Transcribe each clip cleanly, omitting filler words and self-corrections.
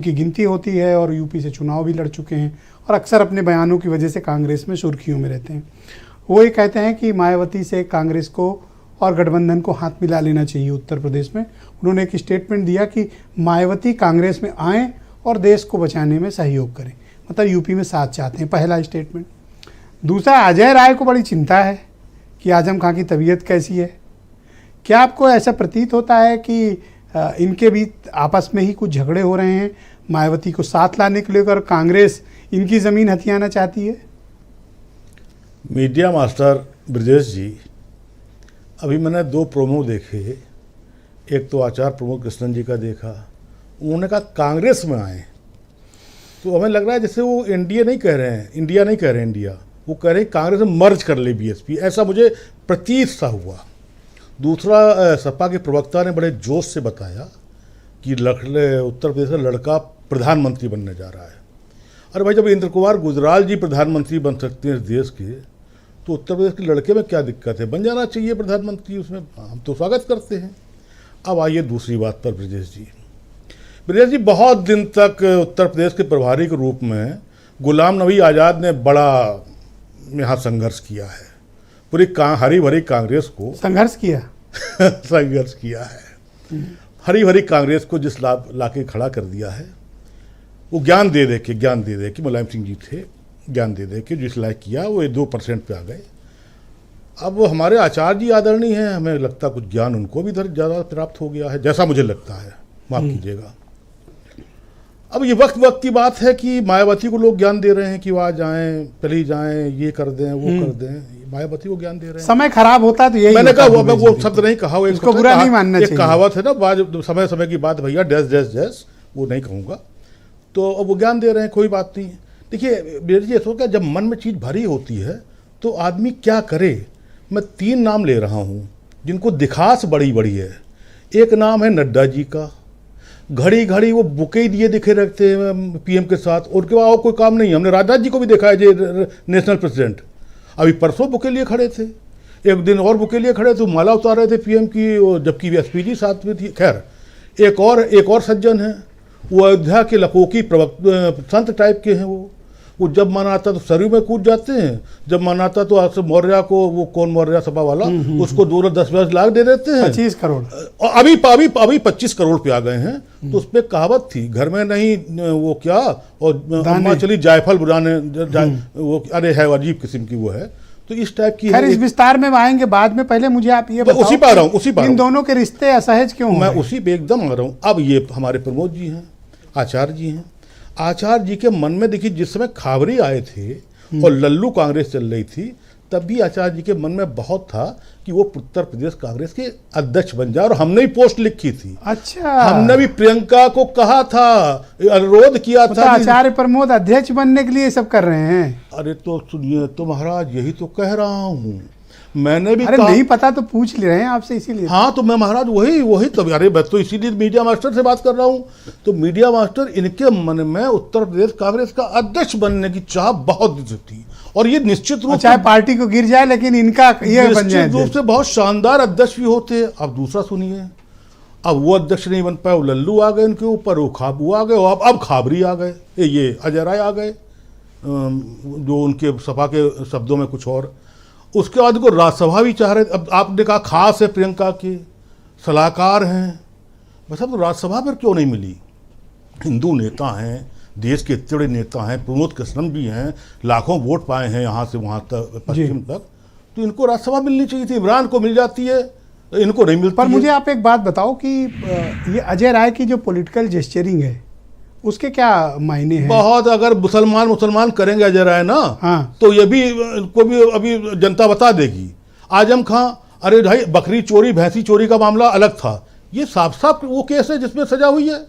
की गिनती होती है और यूपी से चुनाव भी लड़ चुके हैं और अक्सर अपने बयानों की वजह से कांग्रेस में सुर्खियों में रहते हैं। वो ये कहते हैं कि मायावती से कांग्रेस को और गठबंधन को हाथ मिला लेना चाहिए उत्तर प्रदेश में। उन्होंने एक स्टेटमेंट दिया कि मायावती कांग्रेस में आएँ और देश को बचाने में सहयोग करें, मतलब यूपी में साथ चाहते हैं, पहला स्टेटमेंट। दूसरा, अजय राय को बड़ी चिंता है कि आजम खां की तबीयत कैसी है। क्या आपको ऐसा प्रतीत होता है कि इनके बीच आपस में ही कुछ झगड़े हो रहे हैं, मायावती को साथ लाने के लिए, और कांग्रेस इनकी ज़मीन हथियाना चाहती है? मीडिया मास्टर ब्रजेश जी, अभी मैंने 2 प्रोमो देखे। एक तो आचार्य प्रमोद कृष्णन जी का देखा, उन्होंने कहा कांग्रेस में आए, तो हमें लग रहा है जैसे वो इंडिया नहीं कह रहे हैं, इंडिया, वो कह रहे हैं कांग्रेस में मर्ज कर ले बीएसपी, ऐसा मुझे प्रतीत सा हुआ। दूसरा, सपा के प्रवक्ता ने बड़े जोश से बताया कि उत्तर प्रदेश का लड़का प्रधानमंत्री बनने जा रहा है। अरे भाई, जब इंद्र कुमार गुजराल जी प्रधानमंत्री बन सकते हैं इस देश के, तो उत्तर प्रदेश के लड़के में क्या दिक्कत है? बन जाना चाहिए प्रधानमंत्री, उसमें हम तो स्वागत करते हैं। अब आइए दूसरी बात पर। ब्रजेश जी बहुत दिन तक उत्तर प्रदेश के प्रभारी के रूप में गुलाम नबी आज़ाद ने बड़ा यहाँ संघर्ष किया है। पूरी हरी भरी कांग्रेस को संघर्ष किया है। हरी भरी कांग्रेस को जिस लाके खड़ा कर दिया है, वो ज्ञान दे दे के मुलायम सिंह जी थे, ज्ञान दे दे के जिस लायक किया, वो 2% पे आ गए। अब हमारे आचार्य जी आदरणीय हैं, हमें लगता कुछ ज्ञान उनको भी इधर ज़्यादा प्राप्त हो गया है, जैसा मुझे लगता है, माफ़ कीजिएगा। अब ये वक्त की बात है कि मायावती को लोग ज्ञान दे रहे हैं कि वहाँ जाएं, पहले जाएं, ये कर दें, वो कर दें, मायावती को ज्ञान दे रहे हैं। समय खराब होता है तो यही मैंने कहा, वो शब्द नहीं कहा, वो इसको बुरा नहीं मानना चाहिए। एक कहावत है ना, समय की बात भैया, डैश, वो नहीं कहूँगा। तो अब वो ज्ञान दे रहे हैं, कोई बात नहीं। देखिए ये सोचा, जब मन में चीज़ भरी होती है तो आदमी क्या करे। मैं 3 नाम ले रहा हूँ जिनको दिखास बड़ी बड़ी है। एक नाम है नड्डा जी का, घड़ी वो बुके दिए दिखे रखते हैं पीएम के साथ, उनके बाद और कोई काम नहीं है। हमने राजनाथ जी को भी देखा है, जो नेशनल प्रेसिडेंट, अभी परसों बुके लिए खड़े थे, एक दिन और बुके लिए खड़े थे, माला उतार रहे थे पीएम की, जबकि एसपीजी साथ में थी। खैर, एक और सज्जन है, वो अयोध्या के लकोकी संत टाइप के हैं। वो जब मन आता तो सरयू में कूद जाते हैं, जब मन आता तो मौर्य को, वो कौन मौर्य सभा वाला, उसको 10-20 लाख दे देते हैं, 25 करोड़। और अभी 25 करोड़ पे आ गए हैं। तो उस पर कहावत थी, घर में नहीं वो क्या, और अम्मा चली जायफल बुलाने, वो अरे है अजीब किस्म की वो है। तो इस टाइप की खैर, इस विस्तार में आएंगे बाद में। पहले मुझे आप ये बताओ, उसी पर आ रहा हूँ, इन दोनों के रिश्ते असहज क्यों? मैं उसी पे एकदम आ रहा हूँ। अब ये हमारे प्रमोद जी हैं, आचार्य जी हैं। आचार्य जी के मन में, देखिए, जिस समय खाबरी आए थे और लल्लू कांग्रेस चल रही थी, तब भी आचार्य जी के मन में बहुत था कि वो उत्तर प्रदेश कांग्रेस के अध्यक्ष बन जाए, और हमने भी पोस्ट लिखी थी। अच्छा, हमने भी प्रियंका को कहा था, अनुरोध किया था। आचार्य प्रमोद अध्यक्ष बनने के लिए सब कर रहे हैं। अरे तो सुनिए तो महाराज, यही तो कह रहा हूँ, मैंने भी। अरे नहीं पता तो पूछ ले रहे हैं आपसे, इसीलिए। हाँ, तो मैं महाराज वही तब, अरे मैं तो इसीलिए मीडिया मास्टर से बात कर रहा हूँ। तो मीडिया मास्टर, इनके मन में उत्तर प्रदेश कांग्रेस का अध्यक्ष बनने की चाह बहुत थी, और ये निश्चित रूप से, चाहे पार्टी को गिर जाए, लेकिन इनका ये निश्चित रूप से बहुत शानदार अध्यक्ष भी होते। अब दूसरा सुनिए, अब वो अध्यक्ष नहीं बन पाए, वो लल्लू आ गए उनके ऊपर, वो खाबू आ गए, अब खाबरी आ गए, ये अजय राय आ गए, जो उनके सपा के शब्दों में कुछ और। उसके बाद को राज्यसभा भी चाह रहे। अब आपने कहा खास है, प्रियंका के सलाहकार हैं, बस अब राज्यसभा पर क्यों नहीं मिली? हिंदू नेता हैं, देश के इतने नेता हैं, प्रमोद कृष्णन भी हैं, लाखों वोट पाए हैं यहाँ से वहाँ तक, पश्चिम तक, तो इनको राज्यसभा मिलनी चाहिए थी। इमरान को मिल जाती है, इनको नहीं मिलती। पर मुझे आप एक बात बताओ कि ये अजय राय की जो पॉलिटिकल जेस्चरिंग है, उसके क्या मायने हैं? बहुत। अगर मुसलमान करेंगे अजय राय ना, हाँ, तो ये भी को भी अभी जनता बता देगी। आजम खां, अरे भाई, बकरी चोरी भैंसी चोरी का मामला अलग था, ये साफ वो केस है जिसमें सजा हुई है।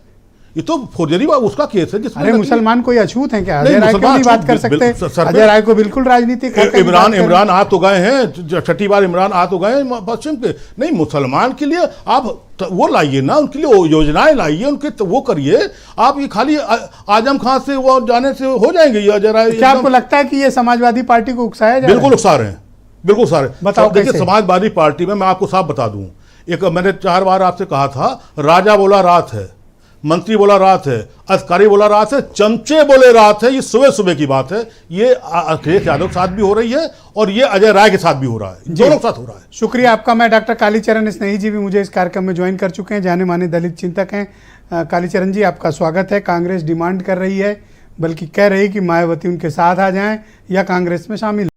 ये तो फौजदारी उसका केस है जिसमें। अरे मुसलमान कोई अछूत है क्या? अजय राय को नहीं बात कर सकते? अजय राय को बिल्कुल राजनीतिक। इमरान आ तो गए हैं, छठी बार इमरान आ तो गए पश्चिम के। नहीं, मुसलमान के लिए आप वो लाइए ना, उनके लिए योजनाएं लाइए, उनके तो वो करिए। आप ये खाली आजम खां से वो जाने से हो जाएंगे ये अजय राय? क्या आपको लगता है कि ये समाजवादी पार्टी को उकसाया जाए? बिल्कुल उकसा रहे हैं, बिल्कुल उकसा रहे हैं। बताओ। देखिए, समाजवादी पार्टी में मैं आपको साफ बता दूं, एक मैंने 4 बार आपसे कहा था, राजा बोला रात है, मंत्री बोला रात है, अधिकारी बोला रात है, चमचे बोले रात है। ये सुबह सुबह की बात है। ये अखिलेश यादव के साथ भी हो रही है और ये अजय राय के साथ भी हो रहा है, दोनों के साथ हो रहा है। शुक्रिया आपका। मैं डॉक्टर कालीचरण स्नेही जी भी मुझे इस कार्यक्रम में ज्वाइन कर चुके हैं, जाने माने दलित चिंतक हैं। कालीचरण जी, आपका स्वागत है। कांग्रेस डिमांड कर रही है, बल्कि कह रही कि मायावती उनके साथ आ जाएं या कांग्रेस में शामिल